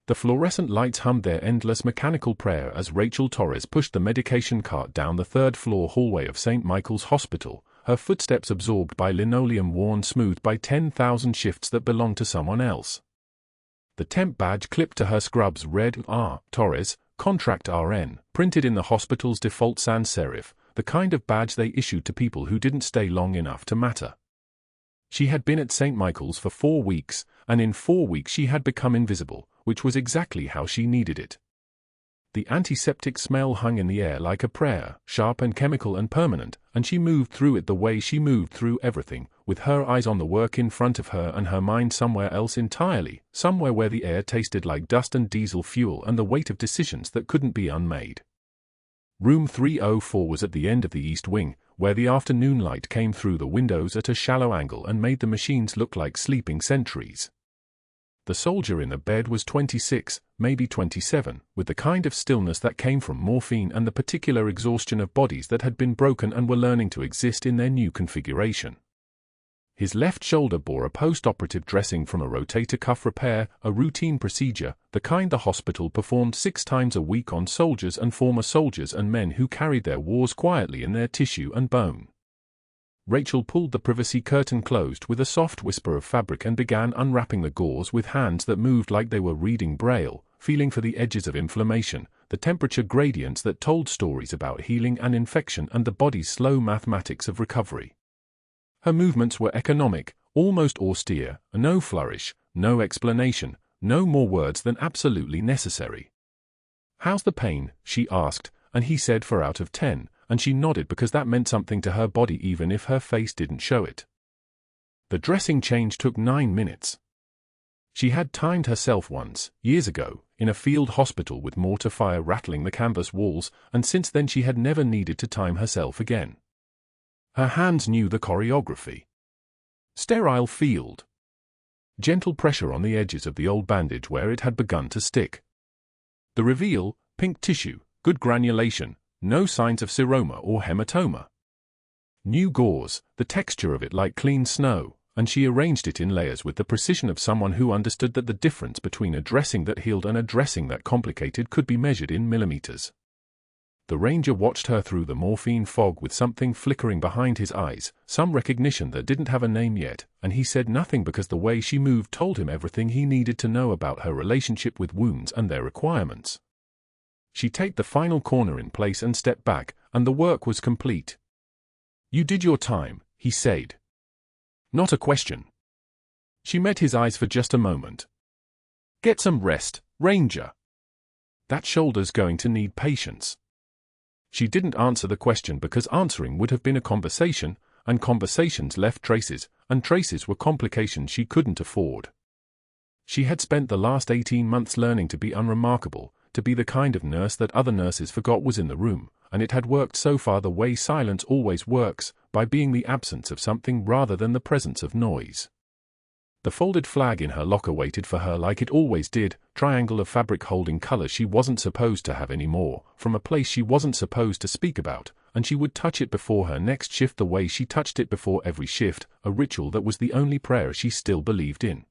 The fluorescent lights hummed their endless mechanical prayer as Rachel Torres pushed the medication cart down the third-floor hallway of St. Michael's Hospital, her footsteps absorbed by linoleum worn smooth by 10,000 shifts that belonged to someone else. The temp badge clipped to her scrubs read R. Torres, Contract RN, printed in the hospital's default sans serif, the kind of badge they issued to people who didn't stay long enough to matter. She had been at St. Michael's for 4 weeks, and in 4 weeks she had become invisible, which was exactly how she needed it. The antiseptic smell hung in the air like a prayer, sharp and chemical and permanent, and she moved through it the way she moved through everything, with her eyes on the work in front of her and her mind somewhere else entirely, somewhere where the air tasted like dust and diesel fuel and the weight of decisions that couldn't be unmade. Room 304 was at the end of the east wing, where the afternoon light came through the windows at a shallow angle and made the machines look like sleeping sentries. The soldier in the bed was 26, maybe 27, with the kind of stillness that came from morphine and the particular exhaustion of bodies that had been broken and were learning to exist in their new configuration. His left shoulder bore a post-operative dressing from a rotator cuff repair, a routine procedure, the kind the hospital performed 6 times a week on soldiers and former soldiers and men who carried their wars quietly in their tissue and bone. Rachel pulled the privacy curtain closed with a soft whisper of fabric and began unwrapping the gauze with hands that moved like they were reading Braille, feeling for the edges of inflammation, the temperature gradients that told stories about healing and infection and the body's slow mathematics of recovery. Her movements were economic, almost austere, no flourish, no explanation, no more words than absolutely necessary. "How's the pain?" she asked, and he said 4 out of 10. And she nodded because that meant something to her body even if her face didn't show it. The dressing change took 9 minutes. She had timed herself once, years ago, in a field hospital with mortar fire rattling the canvas walls, and since then she had never needed to time herself again. Her hands knew the choreography. Sterile field. Gentle pressure on the edges of the old bandage where it had begun to stick. The reveal, pink tissue, good granulation, no signs of seroma or hematoma. New gauze, the texture of it like clean snow, and she arranged it in layers with the precision of someone who understood that the difference between a dressing that healed and a dressing that complicated could be measured in millimeters. The ranger watched her through the morphine fog with something flickering behind his eyes, some recognition that didn't have a name yet, and he said nothing because the way she moved told him everything he needed to know about her relationship with wounds and their requirements. She taped the final corner in place and stepped back, and the work was complete. "You did your time," he said. Not a question. She met his eyes for just a moment. "Get some rest, Ranger. That shoulder's going to need patience." She didn't answer the question because answering would have been a conversation, and conversations left traces, and traces were complications she couldn't afford. She had spent the last 18 months learning to be unremarkable, to be the kind of nurse that other nurses forgot was in the room, and it had worked so far the way silence always works, by being the absence of something rather than the presence of noise. The folded flag in her locker waited for her like it always did, triangle of fabric holding color she wasn't supposed to have anymore, from a place she wasn't supposed to speak about, and she would touch it before her next shift the way she touched it before every shift, a ritual that was the only prayer she still believed in.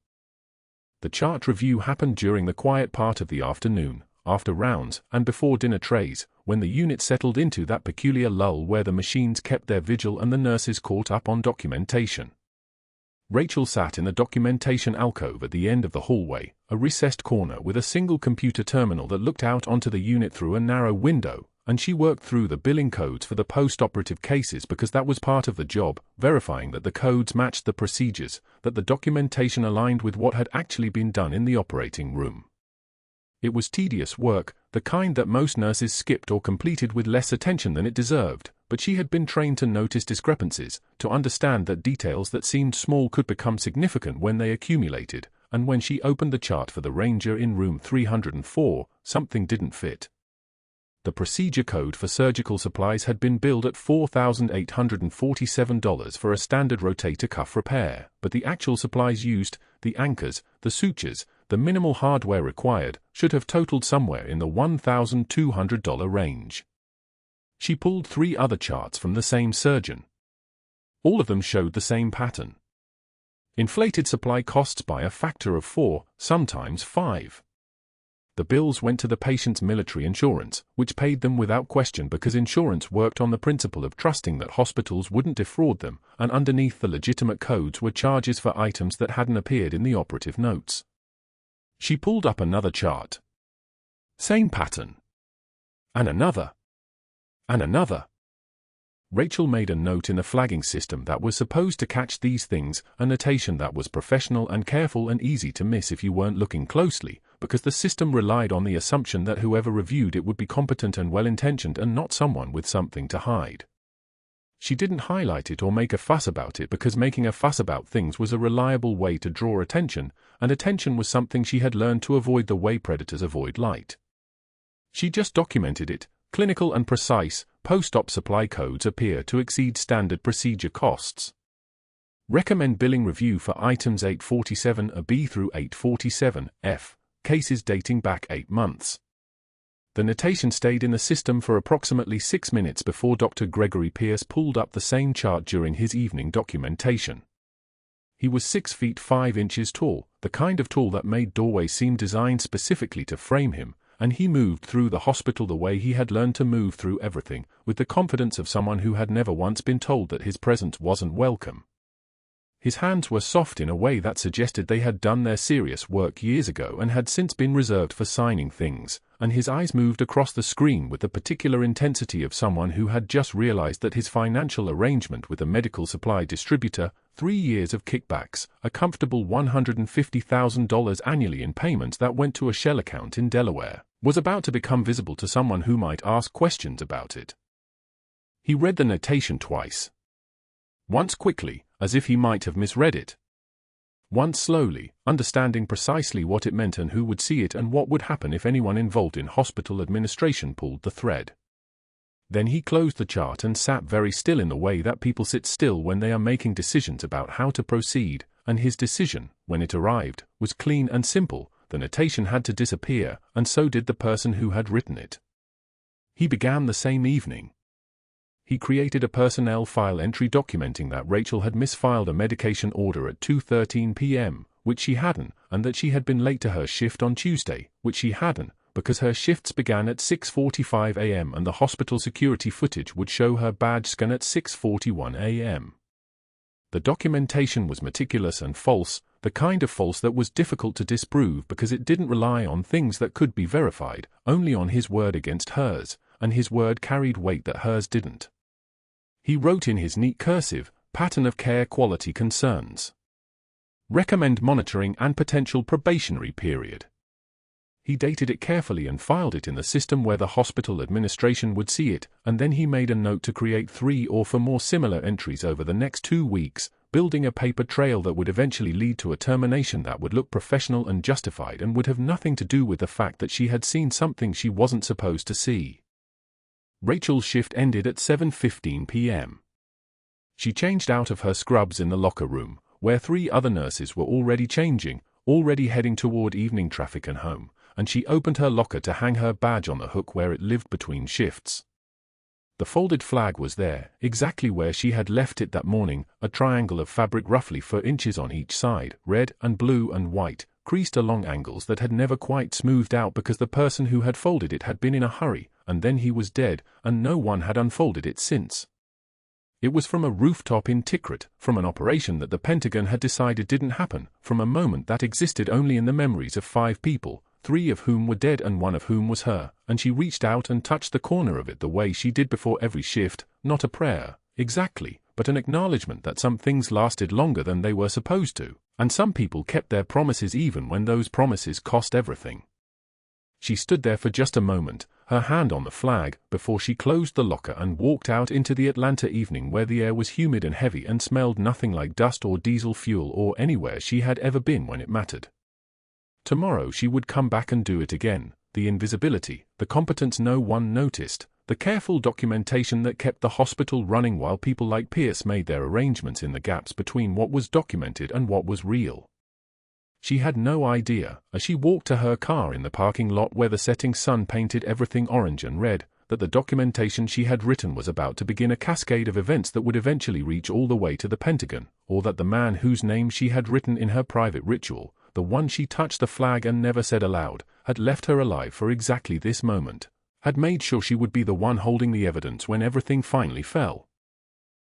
The chart review happened during the quiet part of the afternoon, after rounds, and before dinner trays, when the unit settled into that peculiar lull where the machines kept their vigil and the nurses caught up on documentation. Rachel sat in the documentation alcove at the end of the hallway, a recessed corner with a single computer terminal that looked out onto the unit through a narrow window, and she worked through the billing codes for the post-operative cases because that was part of the job, verifying that the codes matched the procedures, that the documentation aligned with what had actually been done in the operating room. It was tedious work, the kind that most nurses skipped or completed with less attention than it deserved, but she had been trained to notice discrepancies, to understand that details that seemed small could become significant when they accumulated, and when she opened the chart for the Ranger in room 304, something didn't fit. The procedure code for surgical supplies had been billed at $4,847 for a standard rotator cuff repair, but the actual supplies used, the anchors, the sutures, the minimal hardware required, should have totaled somewhere in the $1,200 range. She pulled 3 other charts from the same surgeon. All of them showed the same pattern. Inflated supply costs by a factor of 4, sometimes 5. The bills went to the patient's military insurance, which paid them without question because insurance worked on the principle of trusting that hospitals wouldn't defraud them, and underneath the legitimate codes were charges for items that hadn't appeared in the operative notes. She pulled up another chart. Same pattern. And another. And another. Rachel made a note in the flagging system that was supposed to catch these things, a notation that was professional and careful and easy to miss if you weren't looking closely, because the system relied on the assumption that whoever reviewed it would be competent and well-intentioned and not someone with something to hide. She didn't highlight it or make a fuss about it because making a fuss about things was a reliable way to draw attention, and attention was something she had learned to avoid the way predators avoid light. She just documented it. Clinical and precise, post-op supply codes appear to exceed standard procedure costs. Recommend billing review for items 847A-B through 847F, cases dating back 8 months. The notation stayed in the system for approximately 6 minutes before Dr. Gregory Pierce pulled up the same chart during his evening documentation. He was 6 feet 5 inches tall, the kind of tall that made doorways seem designed specifically to frame him, and he moved through the hospital the way he had learned to move through everything, with the confidence of someone who had never once been told that his presence wasn't welcome. His hands were soft in a way that suggested they had done their serious work years ago and had since been reserved for signing things, and his eyes moved across the screen with the particular intensity of someone who had just realized that his financial arrangement with a medical supply distributor, 3 years of kickbacks, a comfortable $150,000 annually in payments that went to a shell account in Delaware, was about to become visible to someone who might ask questions about it. He read the notation twice. Once quickly, as if he might have misread it. Once slowly, understanding precisely what it meant and who would see it and what would happen if anyone involved in hospital administration pulled the thread. Then he closed the chart and sat very still in the way that people sit still when they are making decisions about how to proceed, and his decision, when it arrived, was clean and simple. The notation had to disappear, and so did the person who had written it. He began the same evening. He created a personnel file entry documenting that Rachel had misfiled a medication order at 2:13 p.m., which she hadn't, and that she had been late to her shift on Tuesday, which she hadn't, because her shifts began at 6:45 a.m. and the hospital security footage would show her badge scan at 6:41 a.m. The documentation was meticulous and false, the kind of false that was difficult to disprove because it didn't rely on things that could be verified, only on his word against hers, and his word carried weight that hers didn't. He wrote in his neat cursive, pattern of care quality concerns. Recommend monitoring and potential probationary period. He dated it carefully and filed it in the system where the hospital administration would see it, and then he made a note to create 3 or 4 more similar entries over the next 2 weeks, building a paper trail that would eventually lead to a termination that would look professional and justified and would have nothing to do with the fact that she had seen something she wasn't supposed to see. Rachel's shift ended at 7:15 p.m. She changed out of her scrubs in the locker room, where 3 other nurses were already changing, already heading toward evening traffic and home, and she opened her locker to hang her badge on the hook where it lived between shifts. The folded flag was there, exactly where she had left it that morning, a triangle of fabric roughly 4 inches on each side, red and blue and white, creased along angles that had never quite smoothed out because the person who had folded it had been in a hurry, and then he was dead, and no one had unfolded it since. It was from a rooftop in Tikrit, from an operation that the Pentagon had decided didn't happen, from a moment that existed only in the memories of 5 people, 3 of whom were dead and 1 of whom was her, and she reached out and touched the corner of it the way she did before every shift, not a prayer, exactly, but an acknowledgement that some things lasted longer than they were supposed to, and some people kept their promises even when those promises cost everything. She stood there for just a moment, her hand on the flag, before she closed the locker and walked out into the Atlanta evening where the air was humid and heavy and smelled nothing like dust or diesel fuel or anywhere she had ever been when it mattered. Tomorrow she would come back and do it again, the invisibility, the competence no one noticed, the careful documentation that kept the hospital running while people like Pierce made their arrangements in the gaps between what was documented and what was real. She had no idea, as she walked to her car in the parking lot where the setting sun painted everything orange and red, that the documentation she had written was about to begin a cascade of events that would eventually reach all the way to the Pentagon, or that the man whose name she had written in her private ritual, the one she touched the flag and never said aloud, had left her alive for exactly this moment, had made sure she would be the one holding the evidence when everything finally fell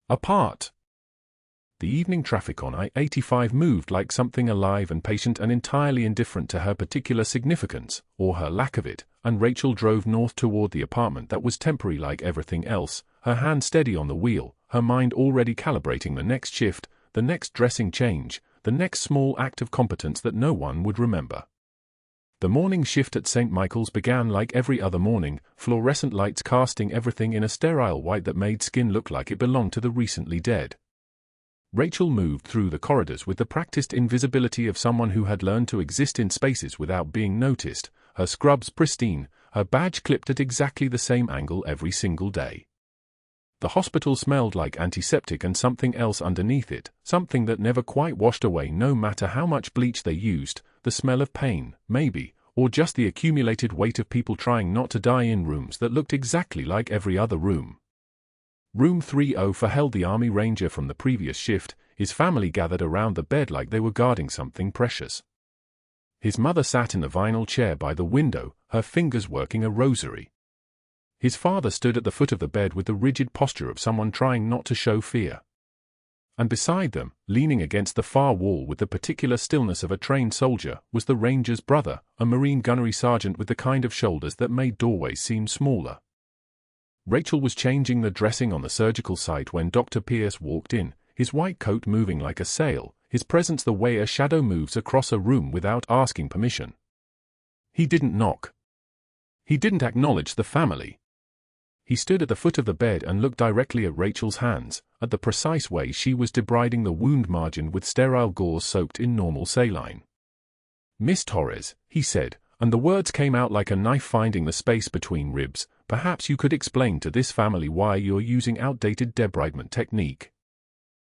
apart. The evening traffic on I-85 moved like something alive and patient and entirely indifferent to her particular significance, or her lack of it, and Rachel drove north toward the apartment that was temporary like everything else, her hand steady on the wheel, her mind already calibrating the next shift, the next dressing change, the next small act of competence that no one would remember. The morning shift at St. Michael's began like every other morning, fluorescent lights casting everything in a sterile white that made skin look like it belonged to the recently dead. Rachel moved through the corridors with the practiced invisibility of someone who had learned to exist in spaces without being noticed, her scrubs pristine, her badge clipped at exactly the same angle every single day. The hospital smelled like antiseptic and something else underneath it, something that never quite washed away no matter how much bleach they used, the smell of pain, maybe, or just the accumulated weight of people trying not to die in rooms that looked exactly like every other room. Room 304 held the Army Ranger from the previous shift, his family gathered around the bed like they were guarding something precious. His mother sat in the vinyl chair by the window, her fingers working a rosary. His father stood at the foot of the bed with the rigid posture of someone trying not to show fear. And beside them, leaning against the far wall with the particular stillness of a trained soldier, was the Ranger's brother, a Marine gunnery sergeant with the kind of shoulders that made doorways seem smaller. Rachel was changing the dressing on the surgical site when Dr. Pierce walked in, his white coat moving like a sail, his presence the way a shadow moves across a room without asking permission. He didn't knock. He didn't acknowledge the family. He stood at the foot of the bed and looked directly at Rachel's hands, at the precise way she was debriding the wound margin with sterile gauze soaked in normal saline. "Miss Torres," he said, and the words came out like a knife finding the space between ribs, "perhaps you could explain to this family why you're using outdated debridement technique."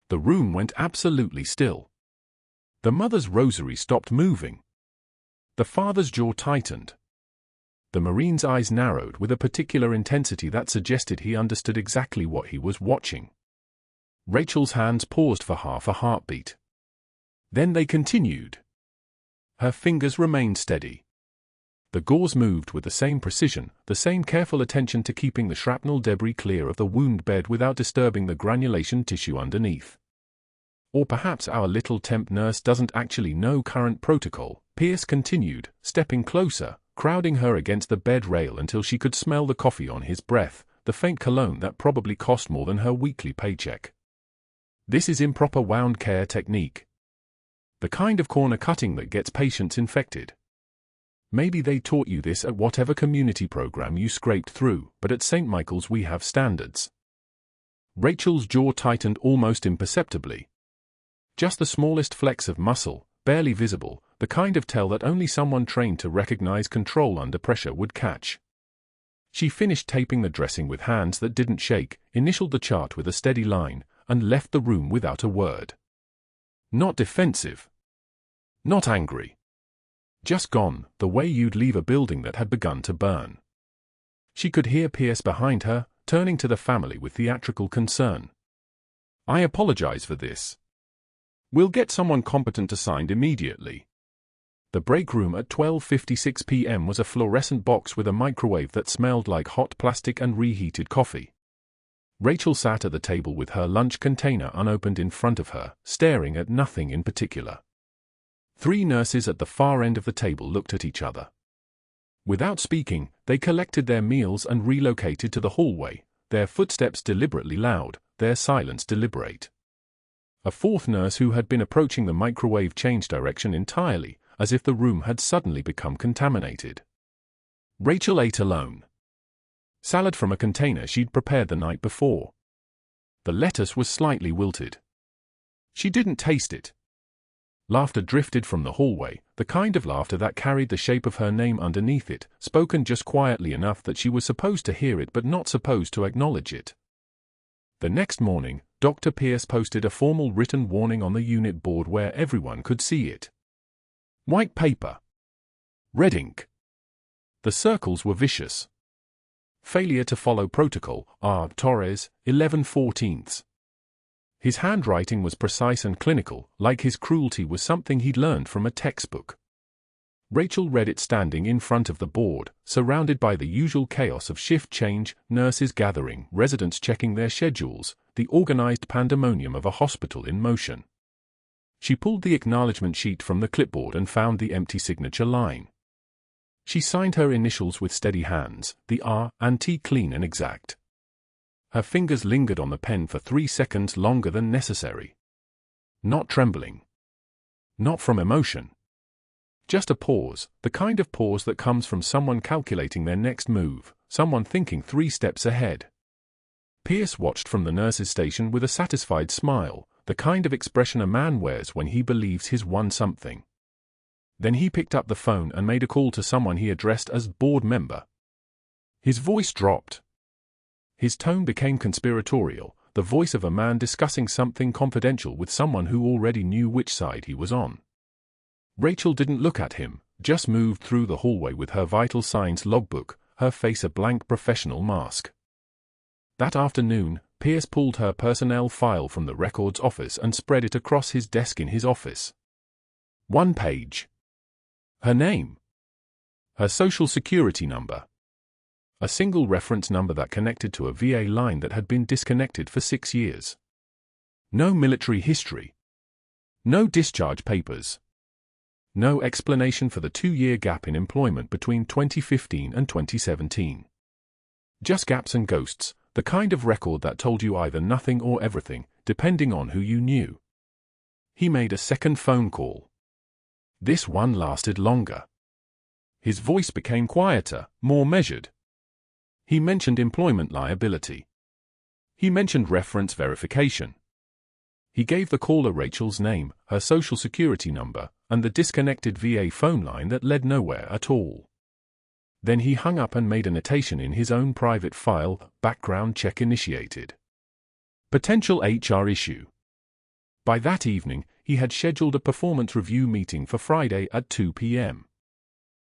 The room went absolutely still. The mother's rosary stopped moving. The father's jaw tightened. The Marine's eyes narrowed with a particular intensity that suggested he understood exactly what he was watching. Rachel's hands paused for half a heartbeat. Then they continued. Her fingers remained steady. The gauze moved with the same precision, the same careful attention to keeping the shrapnel debris clear of the wound bed without disturbing the granulation tissue underneath. Or perhaps our little temp nurse doesn't actually know current protocol, Pierce continued, stepping closer, crowding her against the bed rail until she could smell the coffee on his breath, the faint cologne that probably cost more than her weekly paycheck. This is improper wound care technique. The kind of corner cutting that gets patients infected. Maybe they taught you this at whatever community program you scraped through, but at St. Michael's we have standards. Rachel's jaw tightened almost imperceptibly. Just the smallest flecks of muscle, barely visible, the kind of tell that only someone trained to recognize control under pressure would catch. She finished taping the dressing with hands that didn't shake, initialed the chart with a steady line, and left the room without a word. Not defensive. Not angry. Just gone, the way you'd leave a building that had begun to burn. She could hear Pierce behind her, turning to the family with theatrical concern. "I apologize for this. We'll get someone competent assigned immediately." The break room at 12:56 p.m. was a fluorescent box with a microwave that smelled like hot plastic and reheated coffee. Rachel sat at the table with her lunch container unopened in front of her, staring at nothing in particular. 3 nurses at the far end of the table looked at each other. Without speaking, they collected their meals and relocated to the hallway, their footsteps deliberately loud, their silence deliberate. A 4th nurse who had been approaching the microwave changed direction entirely, as if the room had suddenly become contaminated. Rachel ate alone. Salad from a container she'd prepared the night before. The lettuce was slightly wilted. She didn't taste it. Laughter drifted from the hallway, the kind of laughter that carried the shape of her name underneath it, spoken just quietly enough that she was supposed to hear it but not supposed to acknowledge it. The next morning, Dr. Pierce posted a formal written warning on the unit board where everyone could see it. White paper. Red ink. The circles were vicious. Failure to follow protocol, R. Torres, 11/14. His handwriting was precise and clinical, like his cruelty was something he'd learned from a textbook. Rachel read it standing in front of the board, surrounded by the usual chaos of shift change, nurses gathering, residents checking their schedules, the organized pandemonium of a hospital in motion. She pulled the acknowledgement sheet from the clipboard and found the empty signature line. She signed her initials with steady hands, the R and T clean and exact. Her fingers lingered on the pen for 3 seconds longer than necessary. Not trembling. Not from emotion. Just a pause, the kind of pause that comes from someone calculating their next move, someone thinking 3 steps ahead. Pierce watched from the nurse's station with a satisfied smile, the kind of expression a man wears when he believes he's won something. Then he picked up the phone and made a call to someone he addressed as board member. His voice dropped. His tone became conspiratorial, the voice of a man discussing something confidential with someone who already knew which side he was on. Rachel didn't look at him, just moved through the hallway with her vital signs logbook, her face a blank professional mask. That afternoon, Pierce pulled her personnel file from the records office and spread it across his desk in his office. 1 page. Her name. Her social security number. A single reference number that connected to a VA line that had been disconnected for 6 years. No military history. No discharge papers. No explanation for the 2-year gap in employment between 2015 and 2017. Just gaps and ghosts, the kind of record that told you either nothing or everything, depending on who you knew. He made a second phone call. This one lasted longer. His voice became quieter, more measured. He mentioned employment liability. He mentioned reference verification. He gave the caller Rachel's name, her social security number, and the disconnected VA phone line that led nowhere at all. Then he hung up and made a notation in his own private file, background check initiated. Potential HR issue. By that evening, he had scheduled a performance review meeting for Friday at 2 p.m.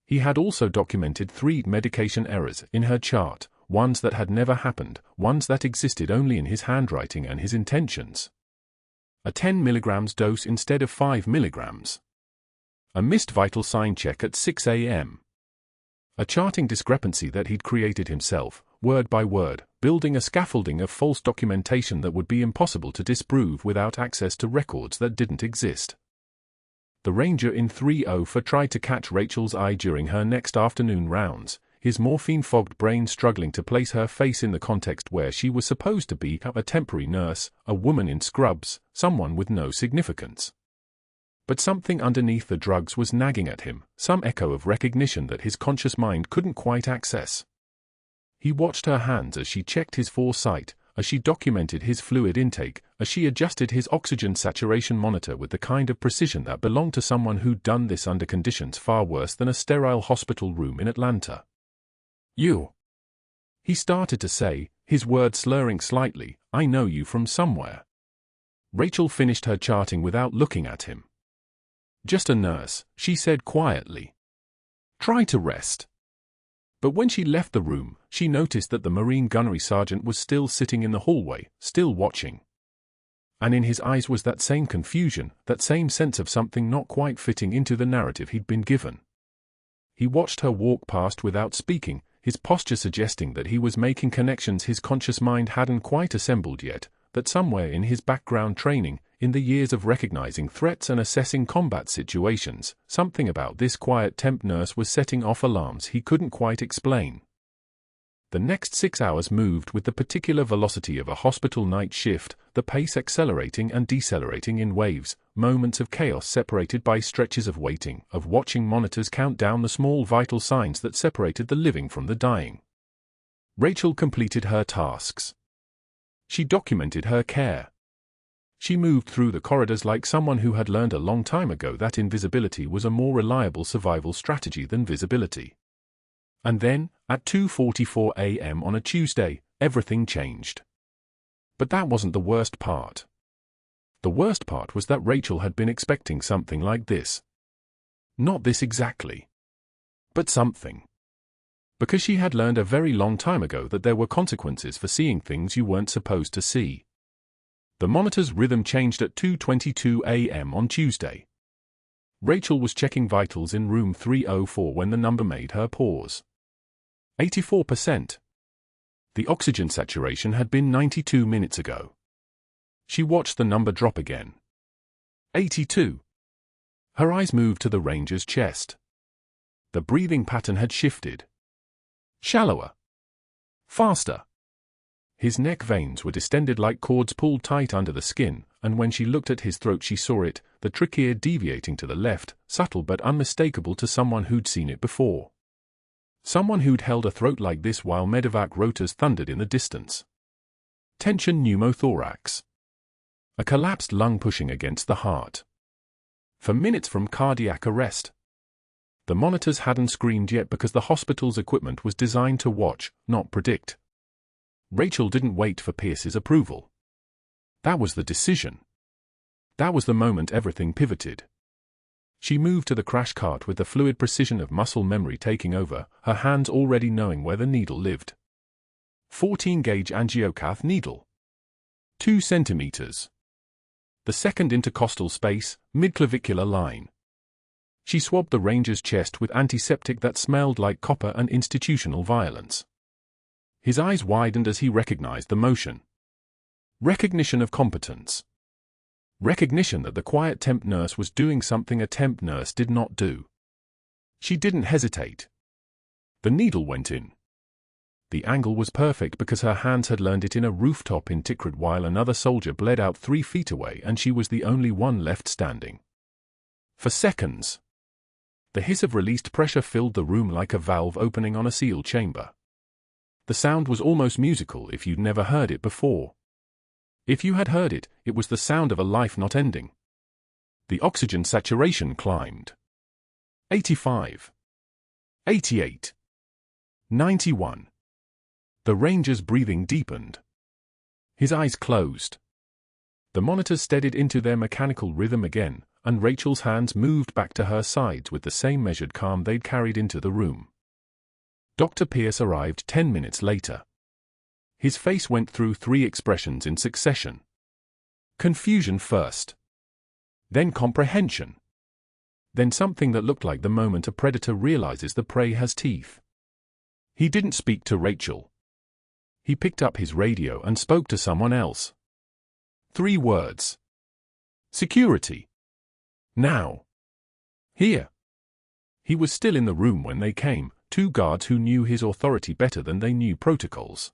He had also documented 3 medication errors in her chart, ones that had never happened, ones that existed only in his handwriting and his intentions. A 10 mg dose instead of 5 mg. A missed vital sign check at 6 a.m. A charting discrepancy that he'd created himself, word by word, building a scaffolding of false documentation that would be impossible to disprove without access to records that didn't exist. The ranger in 304 tried to catch Rachel's eye during her next afternoon rounds, his morphine-fogged brain struggling to place her face in the context where she was supposed to be a temporary nurse, a woman in scrubs, someone with no significance. But something underneath the drugs was nagging at him, some echo of recognition that his conscious mind couldn't quite access. He watched her hands as she checked his foresight, as she documented his fluid intake, as she adjusted his oxygen saturation monitor with the kind of precision that belonged to someone who'd done this under conditions far worse than a sterile hospital room in Atlanta. "You," he started to say, his words slurring slightly, "I know you from somewhere." Rachel finished her charting without looking at him. "Just a nurse," she said quietly. "Try to rest." But when she left the room, she noticed that the Marine gunnery sergeant was still sitting in the hallway, still watching. And in his eyes was that same confusion, that same sense of something not quite fitting into the narrative he'd been given. He watched her walk past without speaking, his posture suggesting that he was making connections his conscious mind hadn't quite assembled yet, that somewhere in his background training, in the years of recognizing threats and assessing combat situations, something about this quiet temp nurse was setting off alarms he couldn't quite explain. The next 6 hours moved with the particular velocity of a hospital night shift, the pace accelerating and decelerating in waves, moments of chaos separated by stretches of waiting, of watching monitors count down the small vital signs that separated the living from the dying. Rachel completed her tasks. She documented her care. She moved through the corridors like someone who had learned a long time ago that invisibility was a more reliable survival strategy than visibility. And then, at 2:44 a.m. on a Tuesday, everything changed. But that wasn't the worst part. The worst part was that Rachel had been expecting something like this. Not this exactly. But something. Because she had learned a very long time ago that there were consequences for seeing things you weren't supposed to see. The monitor's rhythm changed at 2:22 a.m. on Tuesday. Rachel was checking vitals in room 304 when the number made her pause. 84%. The oxygen saturation had been 92 minutes ago. She watched the number drop again. 82. Her eyes moved to the ranger's chest. The breathing pattern had shifted. Shallower. Faster. His neck veins were distended like cords pulled tight under the skin, and when she looked at his throat she saw it, the trachea deviating to the left, subtle but unmistakable to someone who'd seen it before. Someone who'd held a throat like this while medevac rotors thundered in the distance. Tension pneumothorax. A collapsed lung pushing against the heart. For minutes from cardiac arrest. The monitors hadn't screamed yet because the hospital's equipment was designed to watch, not predict. Rachel didn't wait for Pierce's approval. That was the decision. That was the moment everything pivoted. She moved to the crash cart with the fluid precision of muscle memory taking over, her hands already knowing where the needle lived. 14-gauge angiocath needle. 2 centimeters. The second intercostal space, midclavicular line. She swabbed the ranger's chest with antiseptic that smelled like copper and institutional violence. His eyes widened as he recognized the motion. Recognition of competence. Recognition that the quiet temp nurse was doing something a temp nurse did not do. She didn't hesitate. The needle went in. The angle was perfect because her hands had learned it in a rooftop in Tikrit while another soldier bled out 3 feet away and she was the only one left standing. For seconds. The hiss of released pressure filled the room like a valve opening on a sealed chamber. The sound was almost musical if you'd never heard it before. If you had heard it, it was the sound of a life not ending. The oxygen saturation climbed. 85. 88. 91. The ranger's breathing deepened. His eyes closed. The monitors steadied into their mechanical rhythm again, and Rachel's hands moved back to her sides with the same measured calm they'd carried into the room. Dr. Pierce arrived 10 minutes later. His face went through 3 expressions in succession. Confusion first. Then comprehension. Then something that looked like the moment a predator realizes the prey has teeth. He didn't speak to Rachel. He picked up his radio and spoke to someone else. 3 words. Security. Now. Here. He was still in the room when they came, 2 guards who knew his authority better than they knew protocols.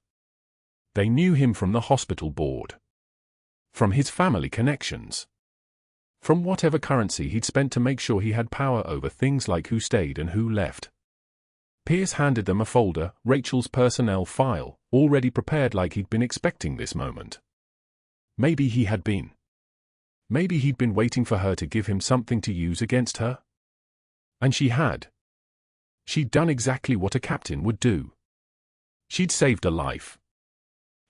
They knew him from the hospital board. From his family connections. From whatever currency he'd spent to make sure he had power over things like who stayed and who left. Pierce handed them a folder, Rachel's personnel file, already prepared like he'd been expecting this moment. Maybe he had been. Maybe he'd been waiting for her to give him something to use against her. And she had. She'd done exactly what a captain would do. She'd saved a life.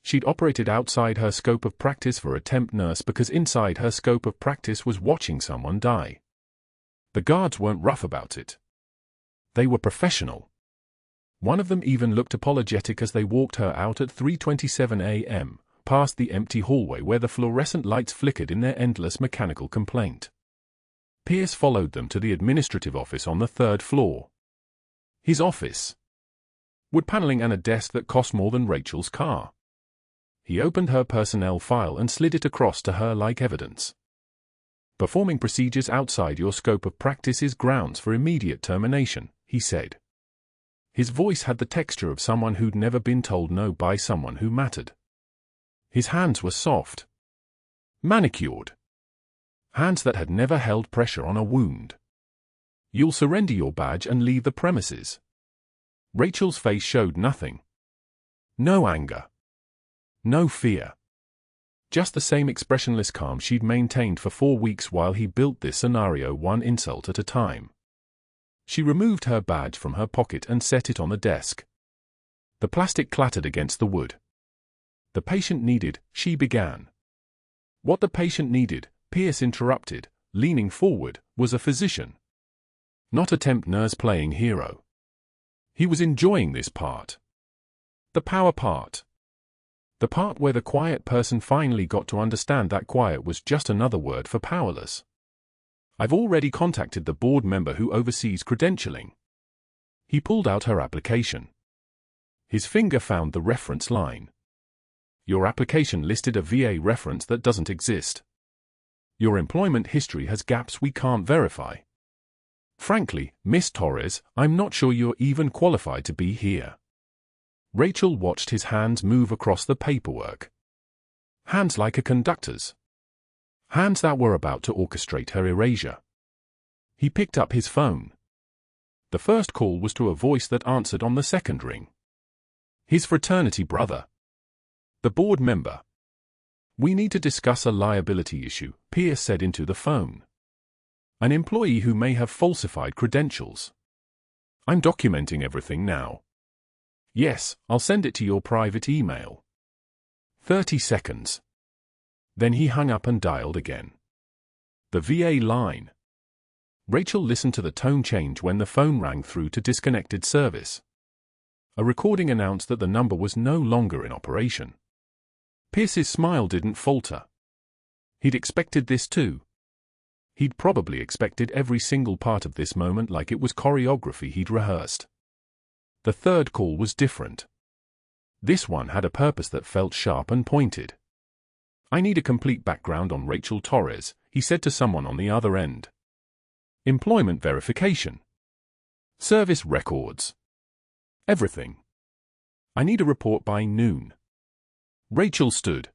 She'd operated outside her scope of practice for a temp nurse because inside her scope of practice was watching someone die. The guards weren't rough about it. They were professional. One of them even looked apologetic as they walked her out at 3:27 a.m., past the empty hallway where the fluorescent lights flickered in their endless mechanical complaint. Pierce followed them to the administrative office on the 3rd floor. His office. Wood paneling and a desk that cost more than Rachel's car. He opened her personnel file and slid it across to her like evidence. Performing procedures outside your scope of practice is grounds for immediate termination, he said. His voice had the texture of someone who'd never been told no by someone who mattered. His hands were soft. Manicured. Hands that had never held pressure on a wound. You'll surrender your badge and leave the premises. Rachel's face showed nothing. No anger. No fear. Just the same expressionless calm she'd maintained for 4 weeks while he built this scenario one insult at a time. She removed her badge from her pocket and set it on the desk. The plastic clattered against the wood. The patient needed, she began. What the patient needed, Pierce interrupted, leaning forward, was a physician. Not a temp nurse playing hero. He was enjoying this part. The power part. The part where the quiet person finally got to understand that quiet was just another word for powerless. I've already contacted the board member who oversees credentialing. He pulled out her application. His finger found the reference line. Your application listed a VA reference that doesn't exist. Your employment history has gaps we can't verify. Frankly, Miss Torres, I'm not sure you're even qualified to be here. Rachel watched his hands move across the paperwork. Hands like a conductor's. Hands that were about to orchestrate her erasure. He picked up his phone. The first call was to a voice that answered on the second ring. His fraternity brother. The board member. We need to discuss a liability issue, Pierce said into the phone. An employee who may have falsified credentials. I'm documenting everything now. Yes, I'll send it to your private email. 30 seconds. Then he hung up and dialed again. The VA line. Rachel listened to the tone change when the phone rang through to disconnected service. A recording announced that the number was no longer in operation. Pierce's smile didn't falter. He'd expected this too. He'd probably expected every single part of this moment like it was choreography he'd rehearsed. The third call was different. This one had a purpose that felt sharp and pointed. I need a complete background on Rachel Torres, he said to someone on the other end. Employment verification. Service records. Everything. I need a report by noon. Rachel stood.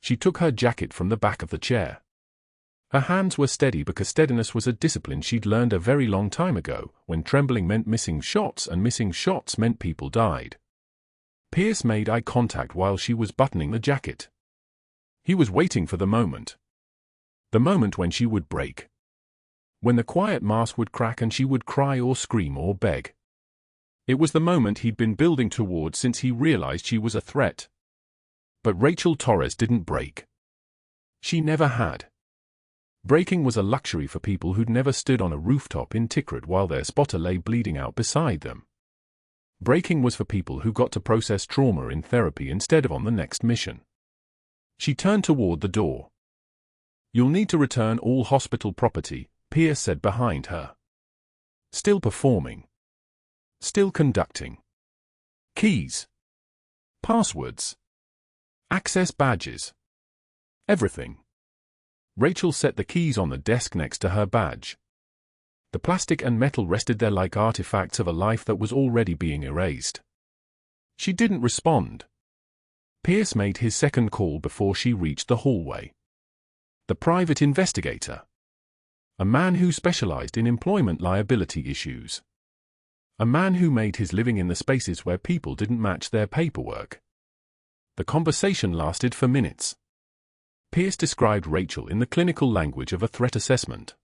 She took her jacket from the back of the chair. Her hands were steady because steadiness was a discipline she'd learned a very long time ago, when trembling meant missing shots and missing shots meant people died. Pierce made eye contact while she was buttoning the jacket. He was waiting for the moment. The moment when she would break. When the quiet mask would crack and she would cry or scream or beg. It was the moment he'd been building toward since he realized she was a threat. But Rachel Torres didn't break. She never had. Breaking was a luxury for people who'd never stood on a rooftop in Tikrit while their spotter lay bleeding out beside them. Breaking was for people who got to process trauma in therapy instead of on the next mission. She turned toward the door. You'll need to return all hospital property, Pierce said behind her. Still performing. Still conducting. Keys. Passwords. Access badges. Everything. Rachel set the keys on the desk next to her badge. The plastic and metal rested there like artifacts of a life that was already being erased. She didn't respond. Pierce made his second call before she reached the hallway. The private investigator. A man who specialized in employment liability issues. A man who made his living in the spaces where people didn't match their paperwork. The conversation lasted for minutes. Pierce described Rachel in the clinical language of a threat assessment.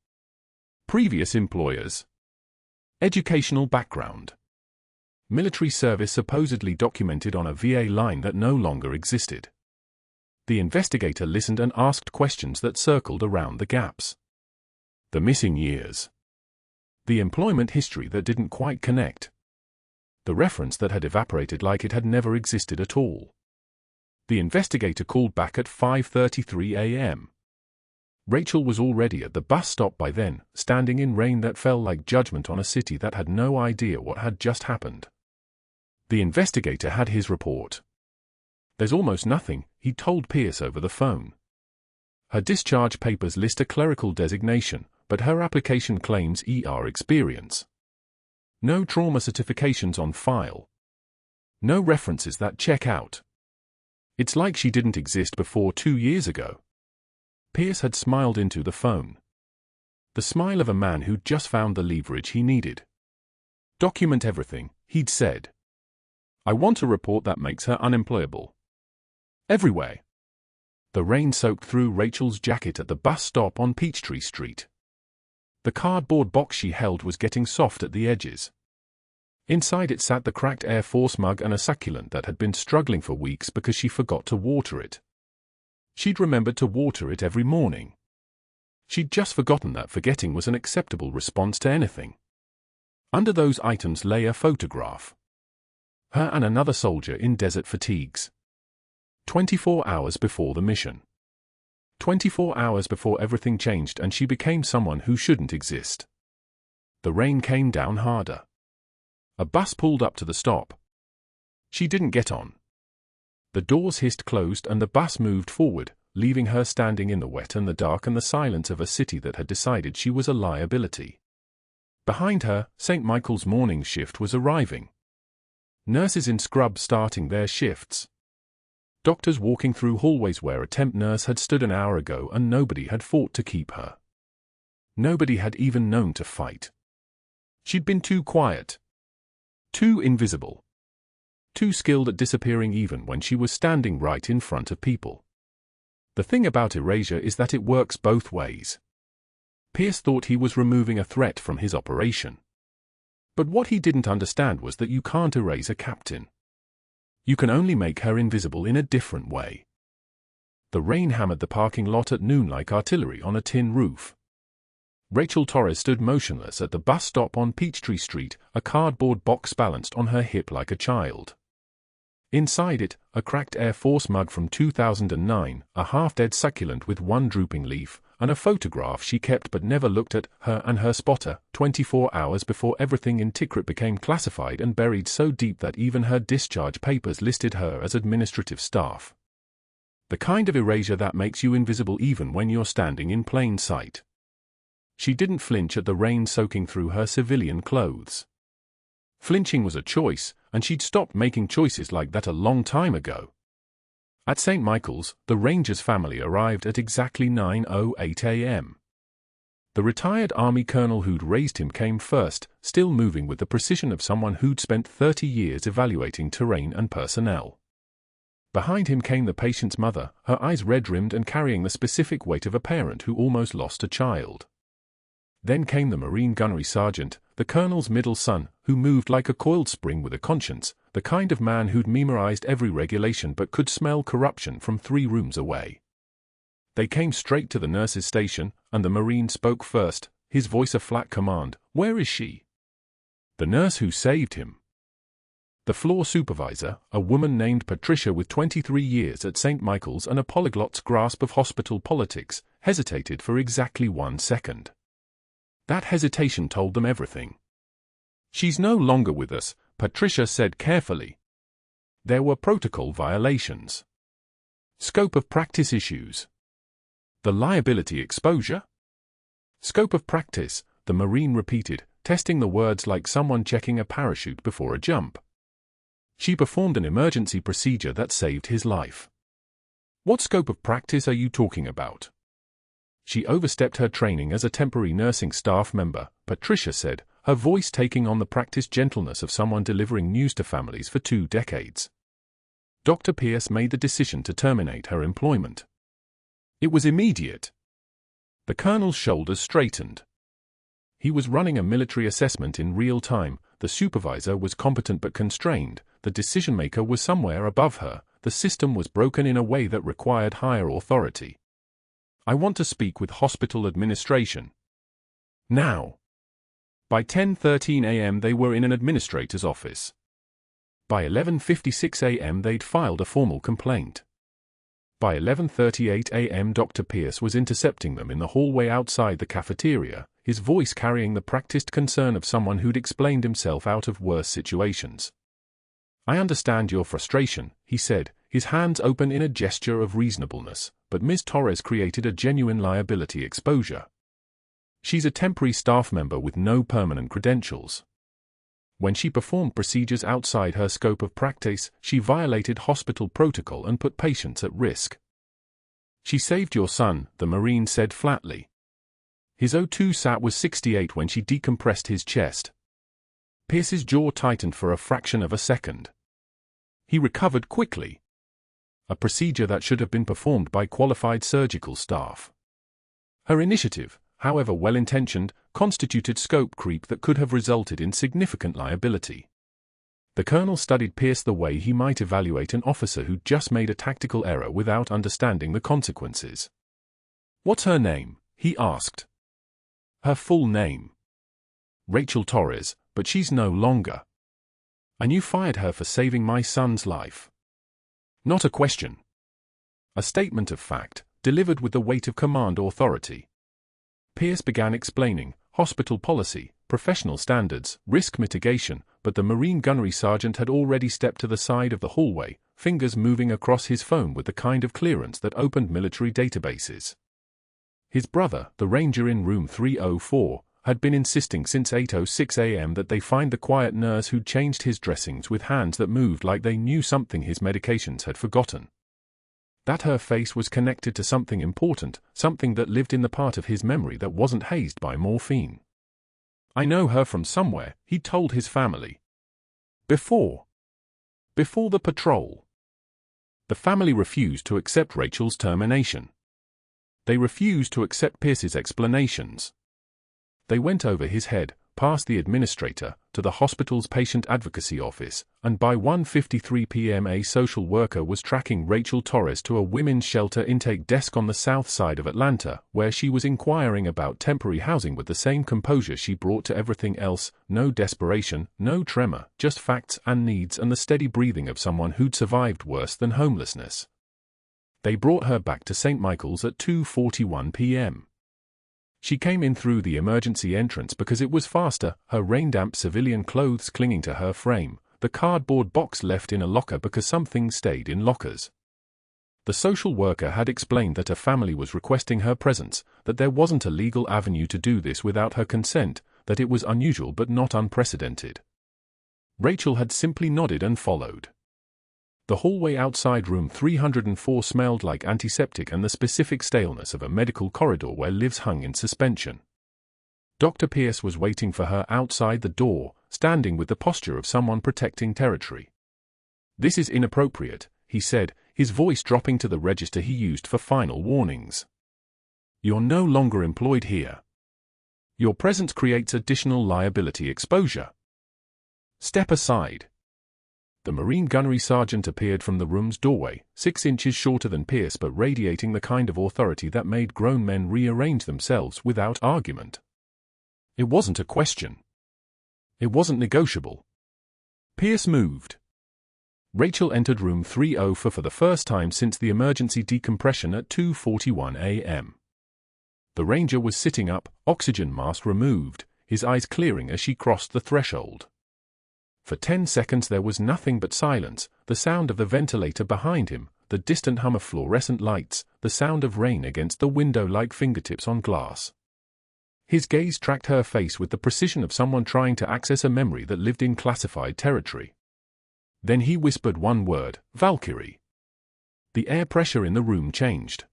Previous employers. Educational background. Military service supposedly documented on a VA line that no longer existed. The investigator listened and asked questions that circled around the gaps. The missing years. The employment history that didn't quite connect. The reference that had evaporated like it had never existed at all. The investigator called back at 5:33 a.m. Rachel was already at the bus stop by then, standing in rain that fell like judgment on a city that had no idea what had just happened. The investigator had his report. There's almost nothing, he told Pierce over the phone. Her discharge papers list a clerical designation, but her application claims ER experience. No trauma certifications on file. No references that check out. It's like she didn't exist before 2 years ago. Pierce had smiled into the phone. The smile of a man who'd just found the leverage he needed. Document everything, he'd said. I want a report that makes her unemployable. Everywhere. The rain soaked through Rachel's jacket at the bus stop on Peachtree Street. The cardboard box she held was getting soft at the edges. Inside it sat the cracked Air Force mug and a succulent that had been struggling for weeks because she forgot to water it. She'd remembered to water it every morning. She'd just forgotten that forgetting was an acceptable response to anything. Under those items lay a photograph. Her and another soldier in desert fatigues. 24 hours before the mission. 24 hours before everything changed and she became someone who shouldn't exist. The rain came down harder. A bus pulled up to the stop. She didn't get on. The doors hissed closed and the bus moved forward, leaving her standing in the wet and the dark and the silence of a city that had decided she was a liability. Behind her, St. Michael's morning shift was arriving. Nurses in scrubs starting their shifts. Doctors walking through hallways where a temp nurse had stood an hour ago and nobody had fought to keep her. Nobody had even known to fight. She'd been too quiet. Too invisible. Too skilled at disappearing even when she was standing right in front of people. The thing about erasure is that it works both ways. Pierce thought he was removing a threat from his operation. But what he didn't understand was that you can't erase a captain. You can only make her invisible in a different way. The rain hammered the parking lot at noon like artillery on a tin roof. Rachel Torres stood motionless at the bus stop on Peachtree Street, a cardboard box balanced on her hip like a child. Inside it, a cracked Air Force mug from 2009, a half-dead succulent with one drooping leaf, and a photograph she kept but never looked at, her and her spotter, 24 hours before everything in Tikrit became classified and buried so deep that even her discharge papers listed her as administrative staff. The kind of erasure that makes you invisible even when you're standing in plain sight. She didn't flinch at the rain soaking through her civilian clothes. Flinching was a choice, and she'd stopped making choices like that a long time ago. At St. Michael's, the Ranger's family arrived at exactly 9:08 a.m. The retired Army colonel who'd raised him came first, still moving with the precision of someone who'd spent 30 years evaluating terrain and personnel. Behind him came the patient's mother, her eyes red-rimmed and carrying the specific weight of a parent who almost lost a child. Then came the Marine gunnery sergeant, the colonel's middle son, who moved like a coiled spring with a conscience, the kind of man who'd memorized every regulation but could smell corruption from 3 rooms away. They came straight to the nurse's station, and the Marine spoke first, his voice a flat command, "Where is she?" The nurse who saved him. The floor supervisor, a woman named Patricia with 23 years at St. Michael's and a polyglot's grasp of hospital politics, hesitated for exactly 1 second. That hesitation told them everything. "She's no longer with us," Patricia said carefully. There were protocol violations. Scope of practice issues. The liability exposure? Scope of practice, the Marine repeated, testing the words like someone checking a parachute before a jump. She performed an emergency procedure that saved his life. What scope of practice are you talking about? She overstepped her training as a temporary nursing staff member, Patricia said, her voice taking on the practiced gentleness of someone delivering news to families for 2 decades. Dr. Pierce made the decision to terminate her employment. It was immediate. The colonel's shoulders straightened. He was running a military assessment in real time, the supervisor was competent but constrained, the decision-maker was somewhere above her, the system was broken in a way that required higher authority. "I want to speak with hospital administration. Now." By 10:13 a.m. they were in an administrator's office. By 11:56 a.m. they'd filed a formal complaint. By 11:38 a.m. Dr. Pierce was intercepting them in the hallway outside the cafeteria, his voice carrying the practiced concern of someone who'd explained himself out of worse situations. "I understand your frustration," he said, his hands open in a gesture of reasonableness, "but Ms. Torres created a genuine liability exposure. She's a temporary staff member with no permanent credentials. When she performed procedures outside her scope of practice, she violated hospital protocol and put patients at risk. She saved your son," the Marine said flatly. His O2 sat was 68 when she decompressed his chest. Pierce's jaw tightened for a fraction of a second. He recovered quickly. A procedure that should have been performed by qualified surgical staff. Her initiative, however well-intentioned, constituted scope creep that could have resulted in significant liability. The colonel studied Pierce the way he might evaluate an officer who'd just made a tactical error without understanding the consequences. "What's her name?" he asked. "Her full name." "Rachel Torres, but she's no longer." "And you fired her for saving my son's life." "Not a question. A statement of fact," delivered with the weight of command authority. Pierce began explaining hospital policy, professional standards, risk mitigation, but the Marine gunnery sergeant had already stepped to the side of the hallway, fingers moving across his phone with the kind of clearance that opened military databases. His brother, the ranger in room 304, had been insisting since 8:06 a.m. that they find the quiet nurse who'd changed his dressings with hands that moved like they knew something his medications had forgotten. That her face was connected to something important, something that lived in the part of his memory that wasn't hazed by morphine. "I know her from somewhere," he told his family. Before the patrol. The family refused to accept Rachel's termination. They refused to accept Pierce's explanations. They went over his head, past the administrator, to the hospital's patient advocacy office, and by 1:53 p.m. a social worker was tracking Rachel Torres to a women's shelter intake desk on the south side of Atlanta, where she was inquiring about temporary housing with the same composure she brought to everything else: no desperation, no tremor, just facts and needs and the steady breathing of someone who'd survived worse than homelessness. They brought her back to St. Michael's at 2:41 p.m. She came in through the emergency entrance because it was faster, her rain-damp civilian clothes clinging to her frame, the cardboard box left in a locker because some things stayed in lockers. The social worker had explained that a family was requesting her presence, that there wasn't a legal avenue to do this without her consent, that it was unusual but not unprecedented. Rachel had simply nodded and followed. The hallway outside room 304 smelled like antiseptic and the specific staleness of a medical corridor where lives hung in suspension. Dr. Pierce was waiting for her outside the door, standing with the posture of someone protecting territory. "This is inappropriate," he said, his voice dropping to the register he used for final warnings. "You're no longer employed here. Your presence creates additional liability exposure. Step aside." The Marine gunnery sergeant appeared from the room's doorway, 6 inches shorter than Pierce but radiating the kind of authority that made grown men rearrange themselves without argument. It wasn't a question. It wasn't negotiable. Pierce moved. Rachel entered room 304 for the first time since the emergency decompression at 2:41 a.m. The ranger was sitting up, oxygen mask removed, his eyes clearing as she crossed the threshold. For 10 seconds there was nothing but silence, the sound of the ventilator behind him, the distant hum of fluorescent lights, the sound of rain against the window like fingertips on glass. His gaze tracked her face with the precision of someone trying to access a memory that lived in classified territory. Then he whispered one word: "Valkyrie." The air pressure in the room changed.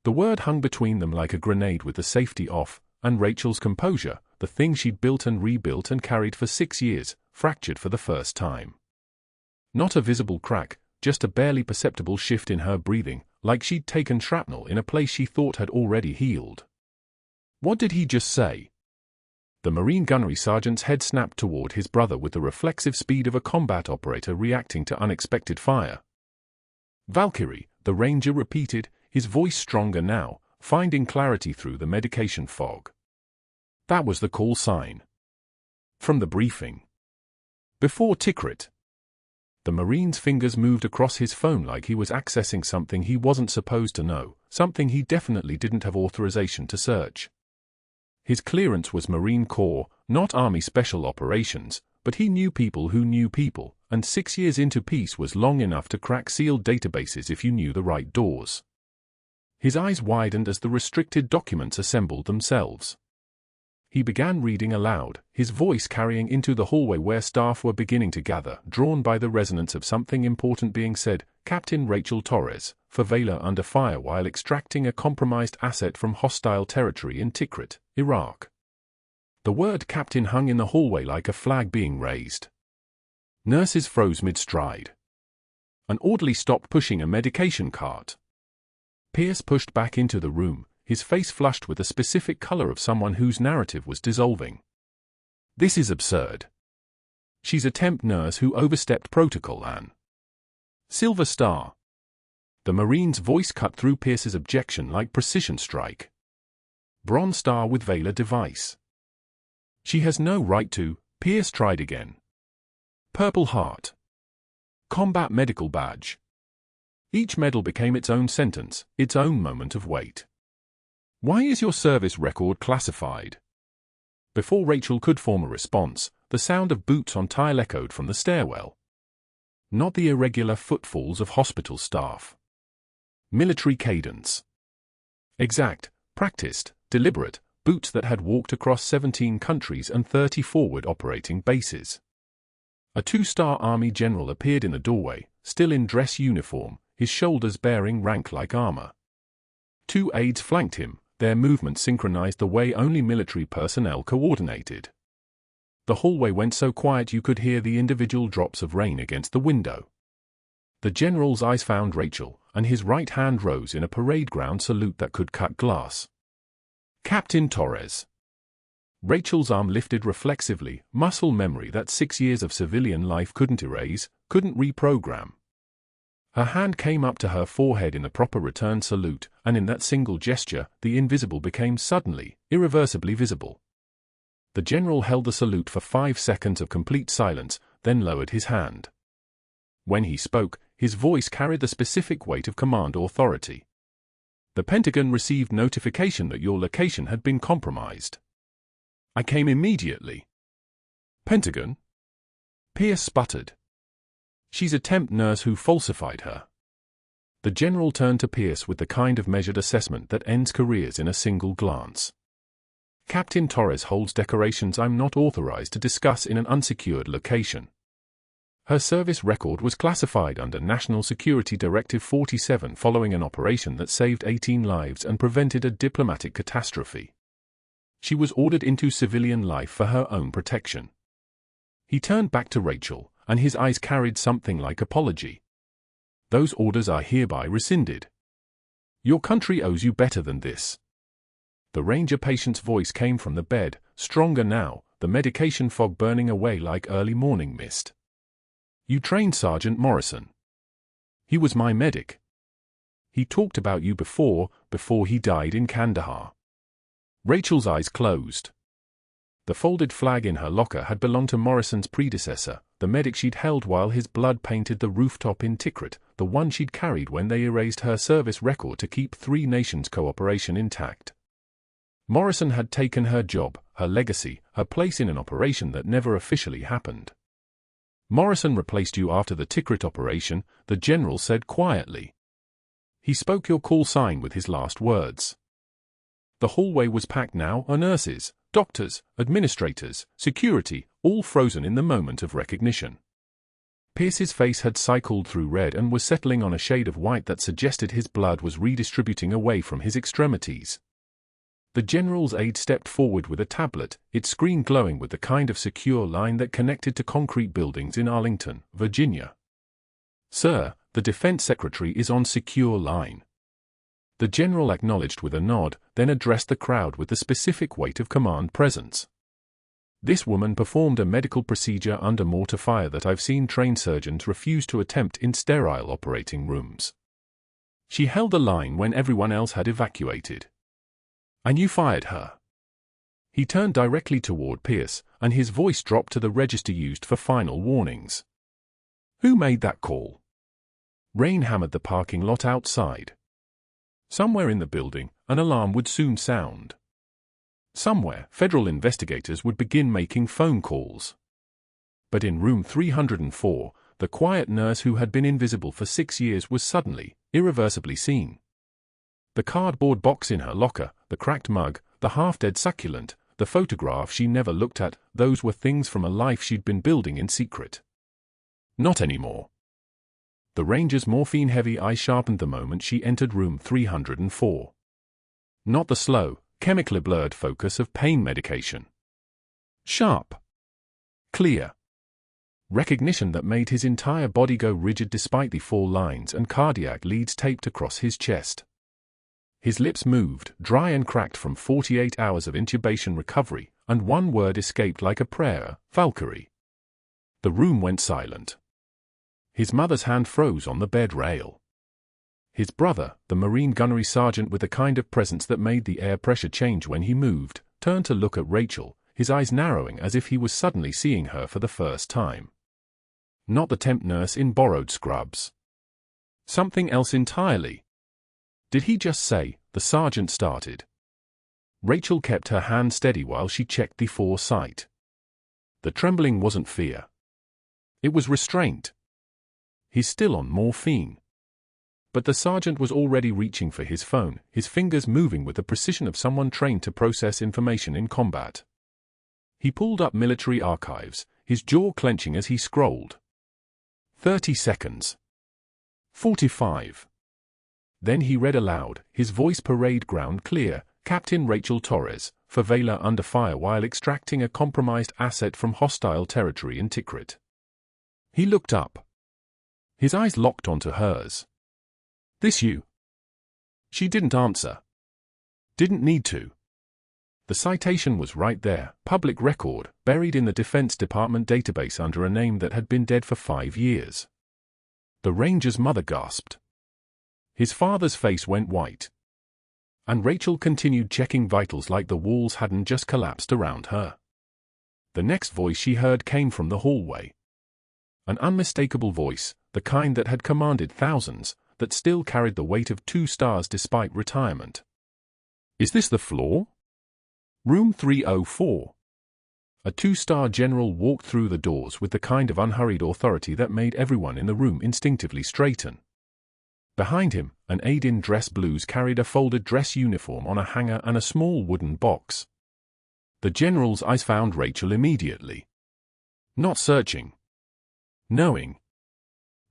The word hung between them like a grenade with the safety off, and Rachel's composure, the thing she'd built and rebuilt and carried for 6 years, fractured for the first time. Not a visible crack, just a barely perceptible shift in her breathing, like she'd taken shrapnel in a place she thought had already healed. What did he just say? The Marine gunnery sergeant's head snapped toward his brother with the reflexive speed of a combat operator reacting to unexpected fire. "Valkyrie," the ranger repeated, his voice stronger now, finding clarity through the medication fog. That was the call sign. From the briefing. Before Tikrit. The Marine's fingers moved across his phone like he was accessing something he wasn't supposed to know, something he definitely didn't have authorization to search. His clearance was Marine Corps, not Army Special Operations, but he knew people who knew people, and 6 years into peace was long enough to crack sealed databases if you knew the right doors. His eyes widened as the restricted documents assembled themselves. He began reading aloud, his voice carrying into the hallway where staff were beginning to gather, drawn by the resonance of something important being said. "Captain Rachel Torres, Favela under fire while extracting a compromised asset from hostile territory in Tikrit, Iraq." The word captain hung in the hallway like a flag being raised. Nurses froze mid-stride. An orderly stopped pushing a medication cart. Pierce pushed back into the room, his face flushed with the specific color of someone whose narrative was dissolving. "This is absurd. She's a temp nurse who overstepped protocol and Silver Star." The Marine's voice cut through Pierce's objection like precision strike. "Bronze Star with Vela device. She has no right to." Pierce tried again. "Purple Heart. Combat medical badge. Each medal became its own sentence, its own moment of weight. "Why is your service record classified?" Before Rachel could form a response, the sound of boots on tile echoed from the stairwell. Not the irregular footfalls of hospital staff. Military cadence. Exact, practiced, deliberate, boots that had walked across 17 countries and 30 forward operating bases. A 2-star Army general appeared in the doorway, still in dress uniform, his shoulders bearing rank-like armor. 2 aides flanked him, their movements synchronized the way only military personnel coordinated. The hallway went so quiet you could hear the individual drops of rain against the window. The general's eyes found Rachel, and his right hand rose in a parade ground salute that could cut glass. "Captain Torres." Rachel's arm lifted reflexively, muscle memory that 6 years of civilian life couldn't erase, couldn't reprogram. Her hand came up to her forehead in the proper return salute, and in that single gesture, the invisible became suddenly, irreversibly visible. The general held the salute for 5 seconds of complete silence, then lowered his hand. When he spoke, his voice carried the specific weight of command authority. "The Pentagon received notification that your location had been compromised. I came immediately." "Pentagon?" Pierce sputtered. "She's a temp nurse who falsified her." The general turned to Pierce with the kind of measured assessment that ends careers in a single glance. "Captain Torres holds decorations I'm not authorized to discuss in an unsecured location. Her service record was classified under National Security Directive 47 following an operation that saved 18 lives and prevented a diplomatic catastrophe. She was ordered into civilian life for her own protection." He turned back to Rachel, and his eyes carried something like apology. "Those orders are hereby rescinded. Your country owes you better than this." The Ranger patient's voice came from the bed, stronger now, the medication fog burning away like early morning mist. "You trained Sergeant Morrison. He was my medic. He talked about you before he died in Kandahar." Rachel's eyes closed. The folded flag in her locker had belonged to Morrison's predecessor, the medic she'd held while his blood painted the rooftop in Tikrit, the one she'd carried when they erased her service record to keep 3 nations' cooperation intact. Morrison had taken her job, her legacy, her place in an operation that never officially happened. "Morrison replaced you after the Tikrit operation," the general said quietly. He spoke your call sign with his last words. The hallway was packed now, nurses, doctors, administrators, security, all frozen in the moment of recognition. Pierce's face had cycled through red and was settling on a shade of white that suggested his blood was redistributing away from his extremities. The general's aide stepped forward with a tablet, its screen glowing with the kind of secure line that connected to concrete buildings in Arlington, Virginia. "Sir, the defense secretary is on secure line." The general acknowledged with a nod, then addressed the crowd with the specific weight of command presence. "This woman performed a medical procedure under mortar fire that I've seen trained surgeons refuse to attempt in sterile operating rooms. She held the line when everyone else had evacuated. And you fired her." He turned directly toward Pierce, and his voice dropped to the register used for final warnings. "Who made that call?" Rain hammered the parking lot outside. Somewhere in the building, an alarm would soon sound. Somewhere, federal investigators would begin making phone calls. But in room 304, the quiet nurse who had been invisible for 6 years was suddenly, irreversibly seen. The cardboard box in her locker, the cracked mug, the half-dead succulent, the photograph she never looked at, those were things from a life she'd been building in secret. Not anymore. The Ranger's morphine-heavy eye sharpened the moment she entered room 304. Not the slow, chemically blurred focus of pain medication. Sharp. Clear. Recognition that made his entire body go rigid despite the 4 lines and cardiac leads taped across his chest. His lips moved, dry and cracked from 48 hours of intubation recovery, and one word escaped like a prayer: Valkyrie. The room went silent. His mother's hand froze on the bed rail. His brother, the Marine gunnery sergeant with a kind of presence that made the air pressure change when he moved, turned to look at Rachel, his eyes narrowing as if he was suddenly seeing her for the first time. Not the temp nurse in borrowed scrubs. Something else entirely. Did he just say, the sergeant started? Rachel kept her hand steady while she checked the foresight. The trembling wasn't fear. It was restraint. He's still on morphine. But the sergeant was already reaching for his phone, his fingers moving with the precision of someone trained to process information in combat. He pulled up military archives, his jaw clenching as he scrolled. 30 seconds. 45. Then he read aloud, his voice parade ground clear, Captain Rachel Torres, favela under fire while extracting a compromised asset from hostile territory in Tikrit. He looked up. His eyes locked onto hers. This you? She didn't answer. Didn't need to. The citation was right there, public record, buried in the Defense Department database under a name that had been dead for 5 years. The ranger's mother gasped. His father's face went white. And Rachel continued checking vitals like the walls hadn't just collapsed around her. The next voice she heard came from the hallway. An unmistakable voice, the kind that had commanded thousands, that still carried the weight of 2 stars despite retirement. Is this the floor? Room 304. A 2-star general walked through the doors with the kind of unhurried authority that made everyone in the room instinctively straighten. Behind him, an aide in dress blues carried a folded dress uniform on a hanger and a small wooden box. The general's eyes found Rachel immediately. Not searching. Knowing.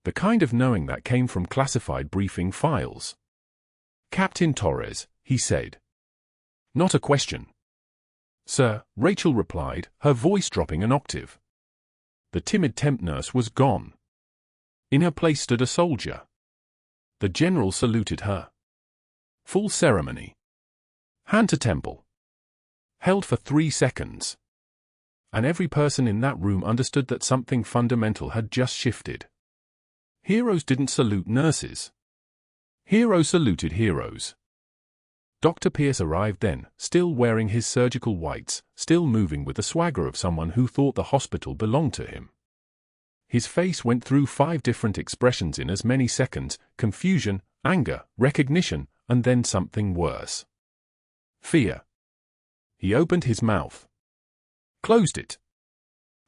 The kind of knowing that came from classified briefing files. Captain Torres, he said. Not a question. Sir, Rachel replied, her voice dropping an octave. The timid temp nurse was gone. In her place stood a soldier. The general saluted her. Full ceremony. Hand to temple. Held for 3 seconds. And every person in that room understood that something fundamental had just shifted. Heroes didn't salute nurses. Heroes saluted heroes. Dr. Pierce arrived then, still wearing his surgical whites, still moving with the swagger of someone who thought the hospital belonged to him. His face went through 5 different expressions in as many seconds: confusion, anger, recognition, and then something worse. Fear. He opened his mouth. Closed it.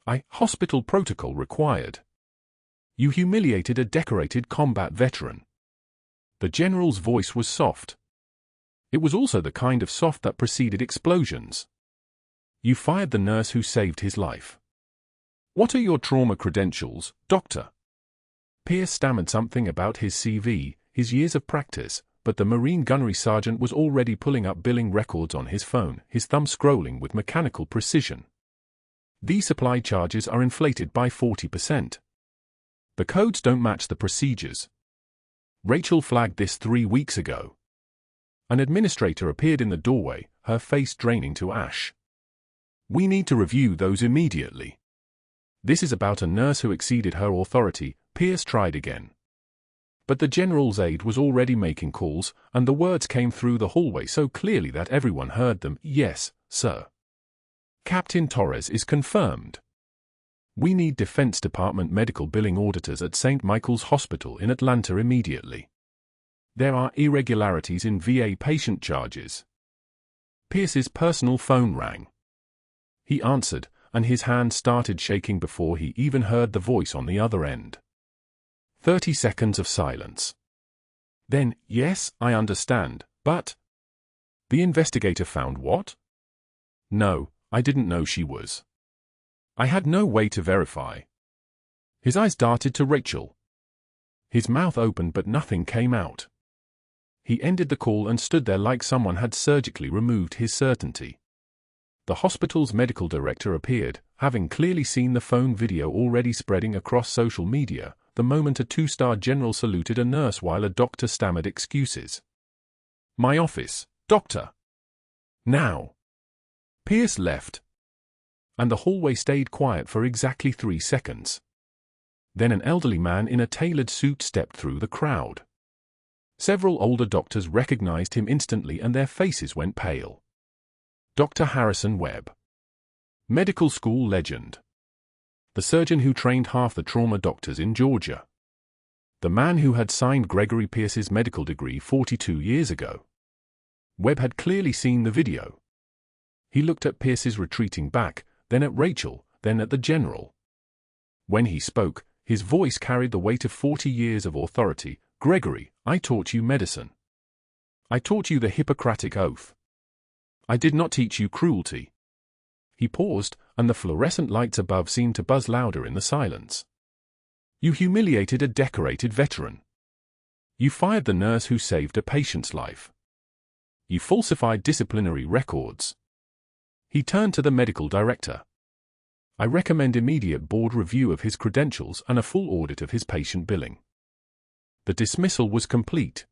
Hospital protocol required. You humiliated a decorated combat veteran. The general's voice was soft. It was also the kind of soft that preceded explosions. You fired the nurse who saved his life. What are your trauma credentials, doctor? Pierce stammered something about his CV, his years of practice, but the Marine gunnery sergeant was already pulling up billing records on his phone, his thumb scrolling with mechanical precision. These supply charges are inflated by 40%. The codes don't match the procedures. Rachel flagged this 3 weeks ago. An administrator appeared in the doorway, her face draining to ash. We need to review those immediately. This is about a nurse who exceeded her authority. Pierce tried again. But the general's aide was already making calls, and the words came through the hallway so clearly that everyone heard them. Yes, sir. Captain Torres is confirmed. We need Defense Department medical billing auditors at St. Michael's Hospital in Atlanta immediately. There are irregularities in VA patient charges. Pierce's personal phone rang. He answered, and his hand started shaking before he even heard the voice on the other end. 30 seconds of silence. Then, yes, I understand, but... The investigator found what? No, I didn't know she was. I had no way to verify. His eyes darted to Rachel. His mouth opened but nothing came out. He ended the call and stood there like someone had surgically removed his certainty. The hospital's medical director appeared, having clearly seen the phone video already spreading across social media, the moment a 2-star general saluted a nurse while a doctor stammered excuses. My office, doctor. Now. Pierce left. And the hallway stayed quiet for exactly 3 seconds. Then an elderly man in a tailored suit stepped through the crowd. Several older doctors recognized him instantly and their faces went pale. Dr. Harrison Webb. Medical school legend. The surgeon who trained half the trauma doctors in Georgia. The man who had signed Gregory Pierce's medical degree 42 years ago. Webb had clearly seen the video. He looked at Pierce's retreating back, then at Rachel, then at the general. When he spoke, his voice carried the weight of 40 years of authority. "Gregory, I taught you medicine. I taught you the Hippocratic Oath. I did not teach you cruelty." He paused, and the fluorescent lights above seemed to buzz louder in the silence. "You humiliated a decorated veteran. You fired the nurse who saved a patient's life. You falsified disciplinary records." He turned to the medical director. "I recommend immediate board review of his credentials and a full audit of his patient billing." The dismissal was complete.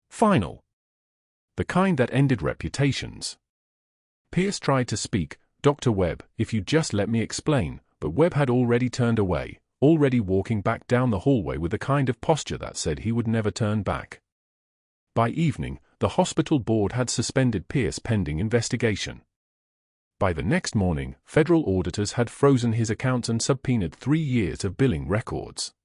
Final. The kind that ended reputations. Pierce tried to speak, "Dr. Webb, if you just let me explain," but Webb had already turned away, already walking back down the hallway with the kind of posture that said he would never turn back. By evening, the hospital board had suspended Pierce pending investigation. By the next morning, federal auditors had frozen his accounts and subpoenaed 3 years of billing records.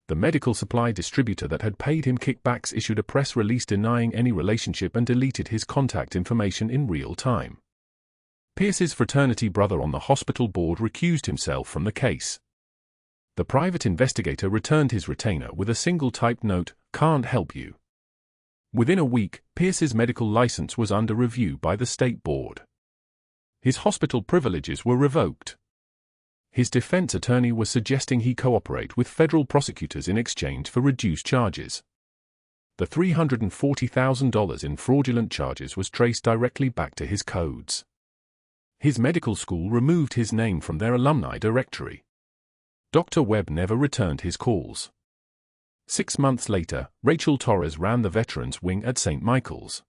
The medical supply distributor that had paid him kickbacks issued a press release denying any relationship and deleted his contact information in real time. Pierce's fraternity brother on the hospital board recused himself from the case. The private investigator returned his retainer with a single typed note, "Can't help you." Within a week, Pierce's medical license was under review by the state board. His hospital privileges were revoked. His defense attorney was suggesting he cooperate with federal prosecutors in exchange for reduced charges. The $340,000 in fraudulent charges was traced directly back to his codes. His medical school removed his name from their alumni directory. Dr. Webb never returned his calls. 6 months later, Rachel Torres ran the veterans wing at St. Michael's.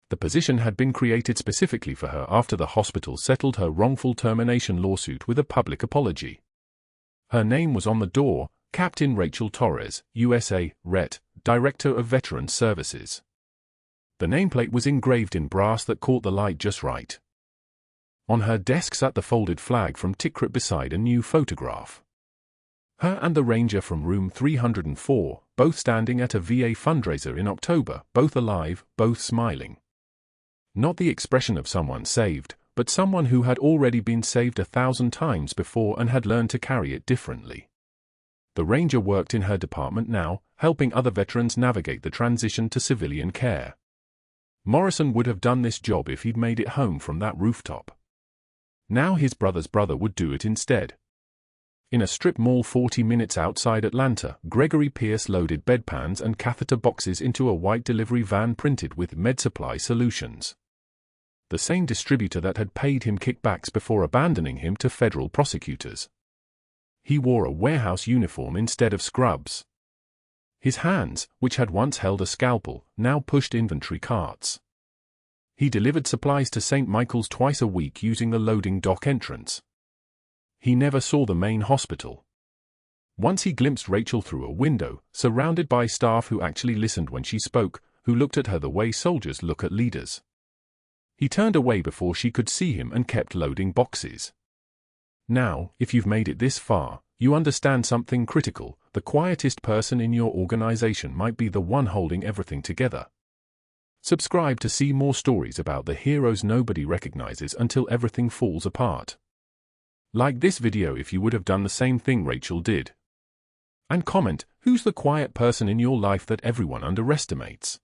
The position had been created specifically for her after the hospital settled her wrongful termination lawsuit with a public apology. Her name was on the door, Captain Rachel Torres, USA, Ret., Director of Veterans Services. The nameplate was engraved in brass that caught the light just right. On her desk sat the folded flag from Tikrit beside a new photograph. Her and the ranger from room 304, both standing at a VA fundraiser in October, both alive, both smiling. Not the expression of someone saved, but someone who had already been saved 1,000 times before and had learned to carry it differently. The ranger worked in her department now, helping other veterans navigate the transition to civilian care. Morrison would have done this job if he'd made it home from that rooftop. Now his brother's brother would do it instead. In a strip mall 40 minutes outside Atlanta, Gregory Pierce loaded bedpans and catheter boxes into a white delivery van printed with MedSupply Solutions. The same distributor that had paid him kickbacks before abandoning him to federal prosecutors. He wore a warehouse uniform instead of scrubs. His hands, which had once held a scalpel, now pushed inventory carts. He delivered supplies to St. Michael's twice a week using the loading dock entrance. He never saw the main hospital. Once he glimpsed Rachel through a window, surrounded by staff who actually listened when she spoke, who looked at her the way soldiers look at leaders. He turned away before she could see him and kept loading boxes. Now, if you've made it this far, you understand something critical. The quietest person in your organization might be the one holding everything together. Subscribe to see more stories about the heroes nobody recognizes until everything falls apart. Like this video if you would have done the same thing Rachel did. And comment, who's the quiet person in your life that everyone underestimates?